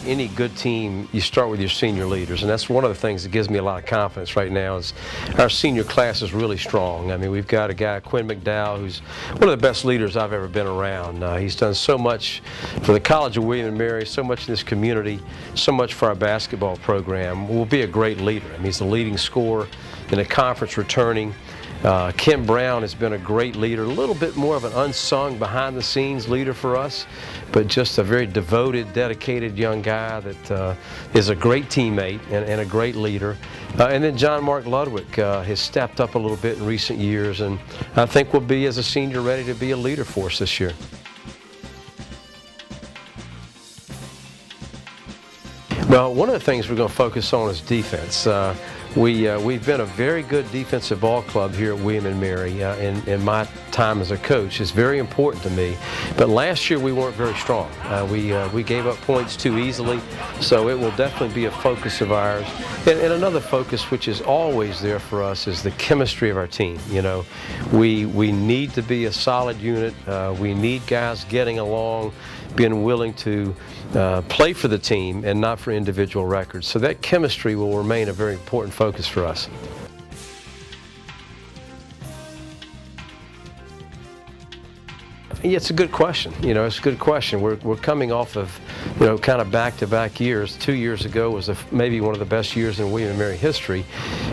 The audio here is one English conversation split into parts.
any good team, you start with your senior leaders, and that's one of the things that gives me a lot of confidence right now is our senior class is really strong. I mean, we've got a guy, Quinn McDowell, who's one of the best leaders I've ever been around. He's done so much for the College of William & Mary, so much in this community, so much for our basketball program. Will be a great leader. I mean, he's the leading scorer in the conference returning. Kim Brown has been a great leader, a little bit more of an unsung behind-the-scenes leader for us, but just a very devoted, dedicated young guy that is a great teammate and a great leader. And then John Mark Ludwig has stepped up a little bit in recent years, and I think will be, as a senior, ready to be a leader for us this year. Well, one of the things we're going to focus on is defense. We've been a very good defensive ball club here at William & Mary in my time as a coach. It's very important to me. But last year we weren't very strong. We gave up points too easily, so it will definitely be a focus of ours. And another focus which is always there for us is the chemistry of our team. You know, we need to be a solid unit. We need guys getting along, being willing to play for the team and not for individual records. So that chemistry will remain a very important focus for us. Yeah, it's a good question. You know, it's a good question. We're coming off of, you know, kind of back-to-back years. 2 years ago was maybe one of the best years in William & Mary history.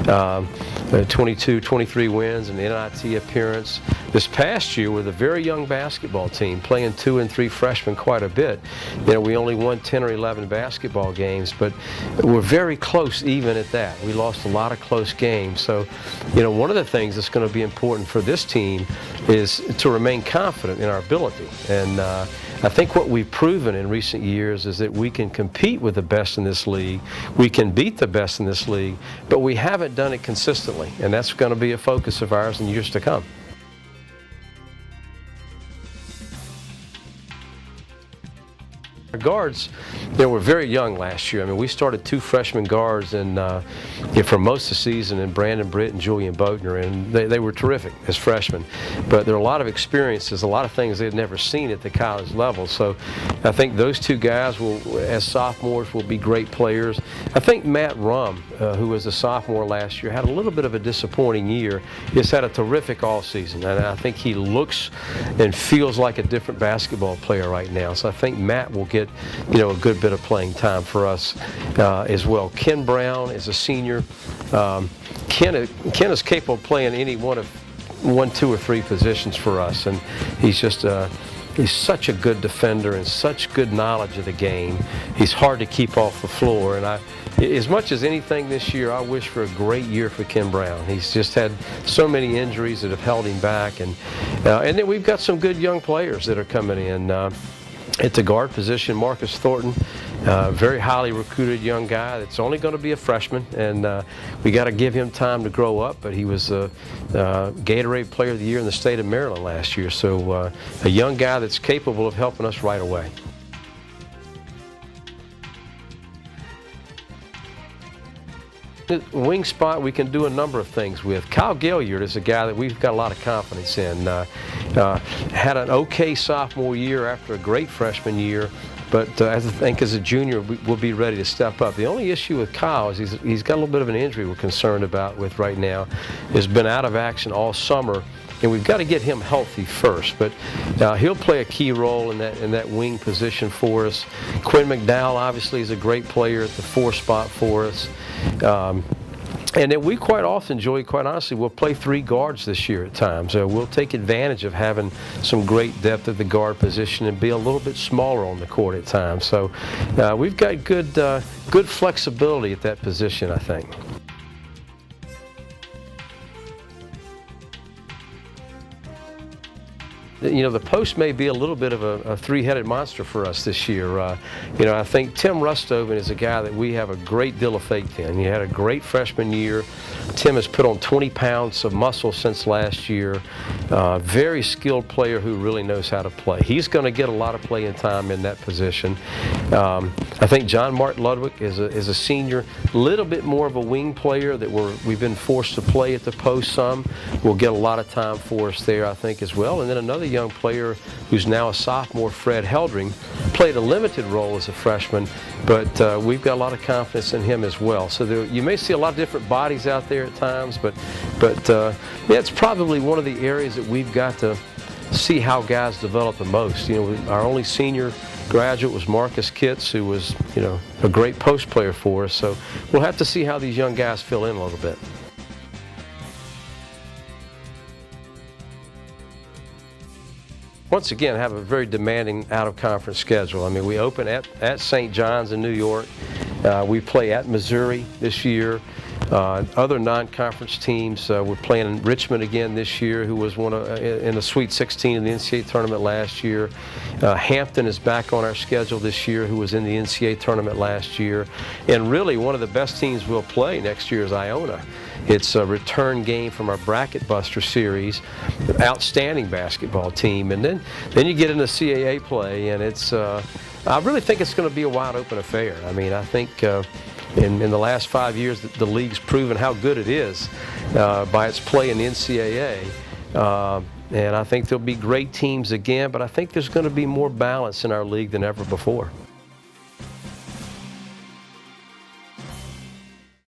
22, 23 wins, an NIT appearance. This past year with a very young basketball team, playing 2 and 3 freshmen quite a bit. You know, we only won 10 or 11 basketball games, but we're very close even at that. We lost a lot of close games. So, you know, one of the things that's going to be important for this team is to remain confident in our ability. And I think what we've proven in recent years is that we can compete with the best in this league. We can beat the best in this league, but we haven't done it consistently. And that's going to be a focus of ours in years to come. Our guards, they were very young last year. I mean, we started 2 freshman guards for most of the season, in Brandon Britt and Julian Bodner, and they were terrific as freshmen. But there are a lot of experiences, a lot of things they had never seen at the college level. So I think those 2 guys will, as sophomores, will be great players. I think Matt Rum, who was a sophomore last year, had a little bit of a disappointing year. He's had a terrific offseason, and I think he looks and feels like a different basketball player right now. So I think Matt will get, you know, a good bit of playing time for us as well. Ken Brown is a senior. Ken is capable of playing any one, 2, or 3 positions for us, and he's just he's such a good defender and such good knowledge of the game. He's hard to keep off the floor, and as much as anything this year, I wish for a great year for Ken Brown. He's just had so many injuries that have held him back, and then we've got some good young players that are coming in. At the guard position, Marcus Thornton, very highly recruited young guy that's only going to be a freshman, and we got to give him time to grow up, but he was a Gatorade Player of the Year in the state of Maryland last year, so a young guy that's capable of helping us right away. Wing spot, we can do a number of things with. Kyle Gaillard is a guy that we've got a lot of confidence in. Had an okay sophomore year after a great freshman year, but I think as a junior we'll be ready to step up. The only issue with Kyle is he's got a little bit of an injury we're concerned about with right now. He's been out of action all summer, and we've got to get him healthy first, but he'll play a key role in that wing position for us. Quinn McDowell obviously is a great player at the 4 spot for us. And then we quite often, Joey, quite honestly, we'll play 3 guards this year at times. We'll take advantage of having some great depth at the guard position and be a little bit smaller on the court at times. So we've got good flexibility at that position, I think. You know, the post may be a little bit of a 3-headed monster for us this year. You know, I think Tim Rustoven is a guy that we have a great deal of faith in. He had a great freshman year. Tim has put on 20 pounds of muscle since last year. Very skilled player who really knows how to play. He's going to get a lot of playing time in that position. I think John Mark Ludwig is a senior, a little bit more of a wing player that we've been forced to play at the post some. Will get a lot of time for us there, I think, as well. And then another young player who's now a sophomore, Fred Heldring, played a limited role as a freshman, but we've got a lot of confidence in him as well. So you may see a lot of different bodies out there at times, but yeah, it's probably one of the areas that we've got to see how guys develop the most. You know, our only senior graduate was Marcus Kitts, who was, you know, a great post player for us. So we'll have to see how these young guys fill in a little bit. Once again, have a very demanding out-of-conference schedule. I mean, we open at St. John's in New York. We play at Missouri this year. Other non-conference teams, we're playing in Richmond again this year, who was in the Sweet 16 in the NCAA tournament last year. Hampton is back on our schedule this year, who was in the NCAA tournament last year. And really, one of the best teams we'll play next year is Iona. It's a return game from our Bracket Buster series, outstanding basketball team. And then you get into CAA play, and it's I really think it's going to be a wide open affair. I mean, I think in the last 5 years, the league's proven how good it is by its play in the NCAA. And I think there'll be great teams again, but I think there's going to be more balance in our league than ever before.